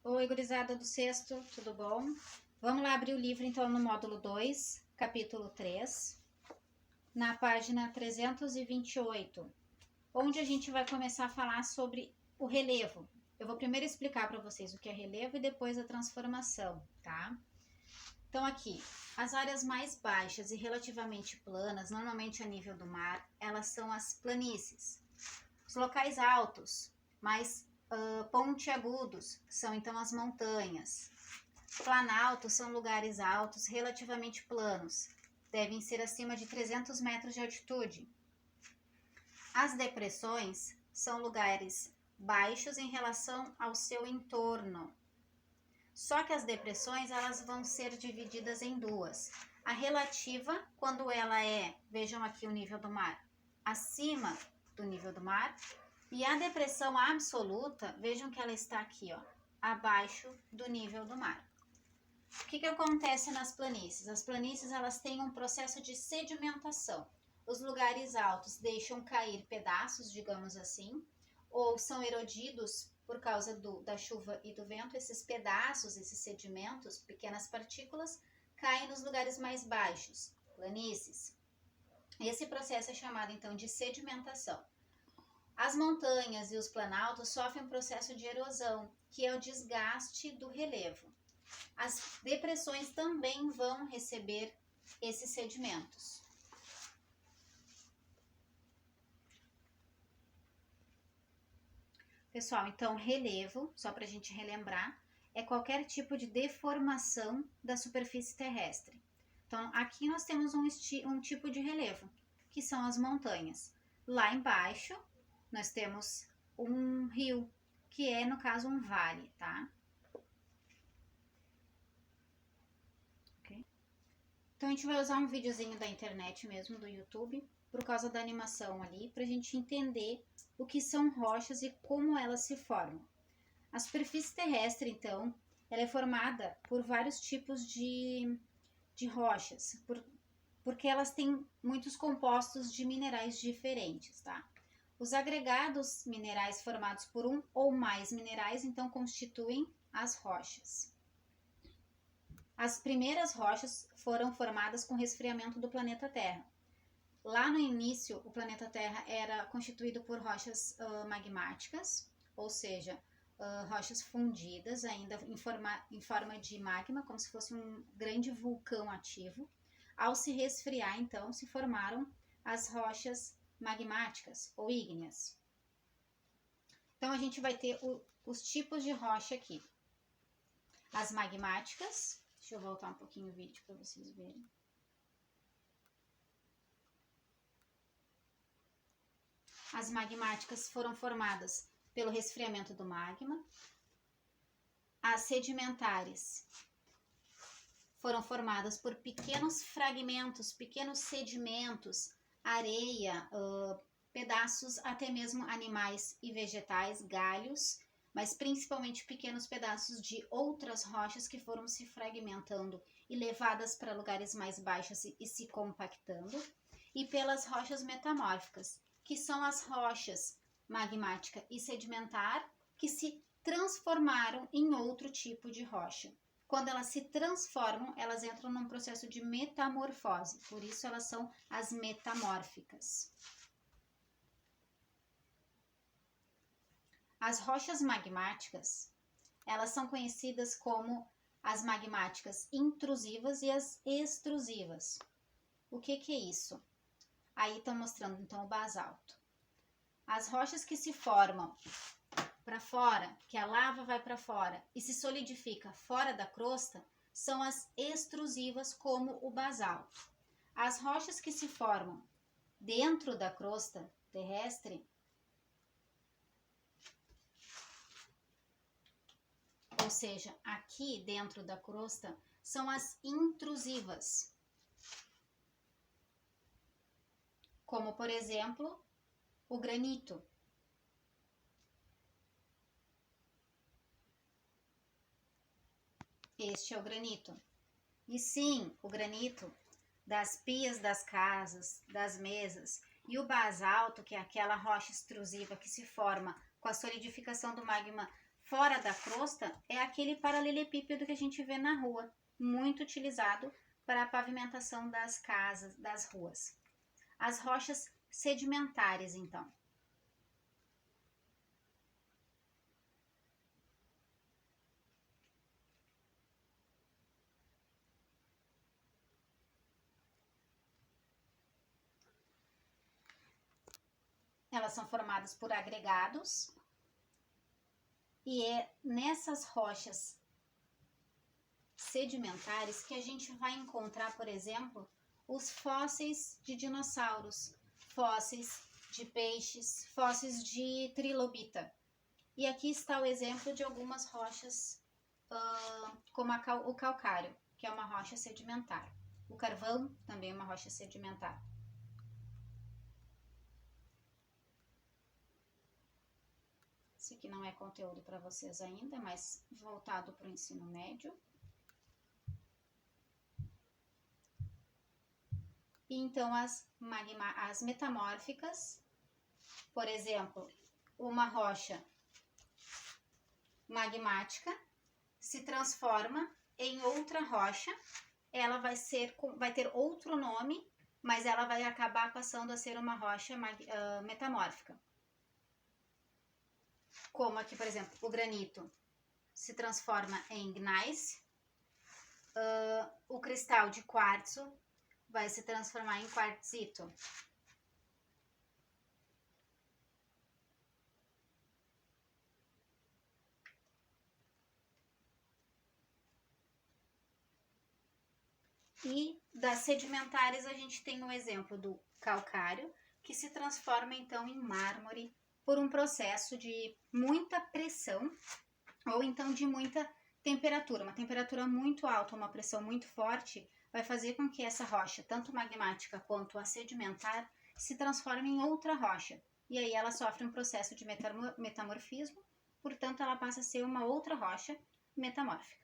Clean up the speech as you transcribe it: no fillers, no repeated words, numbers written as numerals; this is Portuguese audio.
Oi, gurizada do sexto, tudo bom? Vamos lá abrir o livro então no módulo 2, capítulo 3, na página 328, onde a gente vai começar a falar sobre o relevo. Eu vou primeiro explicar para vocês o que é relevo e depois a transformação, tá? Então aqui, as áreas mais baixas e relativamente planas, normalmente a nível do mar, elas são as planícies. Os locais altos, mais pontiagudos, são então as montanhas. Planaltos são lugares altos relativamente planos, devem ser acima de 300 metros de altitude. As depressões são lugares baixos em relação ao seu entorno. Só que as depressões elas vão ser divididas em duas. A relativa, quando ela é, vejam aqui o nível do mar, acima do nível do mar, e a depressão absoluta, vejam que ela está aqui, ó, abaixo do nível do mar. O que acontece nas planícies? As planícies elas têm um processo de sedimentação. Os lugares altos deixam cair pedaços, digamos assim, ou são erodidos por causa da chuva e do vento. Esses pedaços, esses sedimentos, pequenas partículas, caem nos lugares mais baixos, planícies. Esse processo é chamado então de sedimentação. As montanhas e os planaltos sofrem um processo de erosão, que é o desgaste do relevo. As depressões também vão receber esses sedimentos. Pessoal, então relevo, só para a gente relembrar, é qualquer tipo de deformação da superfície terrestre. Então aqui nós temos um tipo de relevo, que são as montanhas. Lá embaixo nós temos um rio, que é no caso um vale, tá? Então a gente vai usar um videozinho da internet mesmo, do YouTube, por causa da animação ali, para a gente entender o que são rochas e como elas se formam. A superfície terrestre, então, ela é formada por vários tipos de rochas, porque elas têm muitos compostos de minerais diferentes, tá? Os agregados minerais formados por um ou mais minerais, então, constituem as rochas. As primeiras rochas foram formadas com o resfriamento do planeta Terra. Lá no início, o planeta Terra era constituído por rochas magmáticas, ou seja, rochas fundidas ainda em forma de magma, como se fosse um grande vulcão ativo. Ao se resfriar, então, se formaram as rochas magmáticas ou ígneas. Então, a gente vai ter os tipos de rocha aqui. As magmáticas. Deixa eu voltar um pouquinho o vídeo para vocês verem. As magmáticas foram formadas pelo resfriamento do magma. As sedimentares foram formadas por pequenos fragmentos, pequenos sedimentos, areia, pedaços até mesmo animais e vegetais, galhos, mas principalmente pequenos pedaços de outras rochas que foram se fragmentando e levadas para lugares mais baixos e se compactando, e pelas rochas metamórficas, que são as rochas magmática e sedimentar que se transformaram em outro tipo de rocha. Quando elas se transformam, elas entram num processo de metamorfose, por isso elas são as metamórficas. As rochas magmáticas, elas são conhecidas como as magmáticas intrusivas e as extrusivas. O que é isso? Aí estão mostrando então o basalto. As rochas que se formam para fora, que a lava vai para fora e se solidifica fora da crosta, são as extrusivas, como o basalto. As rochas que se formam dentro da crosta terrestre, ou seja, aqui dentro da crosta, são as intrusivas. Como, por exemplo, o granito. Este é o granito. E sim, o granito das pias das casas, das mesas, e o basalto, que é aquela rocha extrusiva que se forma com a solidificação do magma fora da crosta é aquele paralelepípedo que a gente vê na rua, muito utilizado para a pavimentação das casas, das ruas. As rochas sedimentares, então. Elas são formadas por agregados e é nessas rochas sedimentares que a gente vai encontrar, por exemplo, os fósseis de dinossauros, fósseis de peixes, fósseis de trilobita. E aqui está o exemplo de algumas rochas, como o calcário, que é uma rocha sedimentar. O carvão também é uma rocha sedimentar. Esse aqui não é conteúdo para vocês ainda, mas voltado para o ensino médio. E então as metamórficas, por exemplo, uma rocha magmática se transforma em outra rocha, ela vai ter outro nome, mas ela vai acabar passando a ser uma rocha metamórfica. Como aqui, por exemplo, o granito se transforma em gneiss, o cristal de quartzo vai se transformar em quartzito. E das sedimentares a gente tem o exemplo do calcário, que se transforma então em mármore por um processo de muita pressão ou então de muita temperatura. Uma temperatura muito alta, uma pressão muito forte, vai fazer com que essa rocha, tanto magmática quanto a sedimentar, se transforme em outra rocha. E aí ela sofre um processo de metamorfismo, portanto ela passa a ser uma outra rocha metamórfica.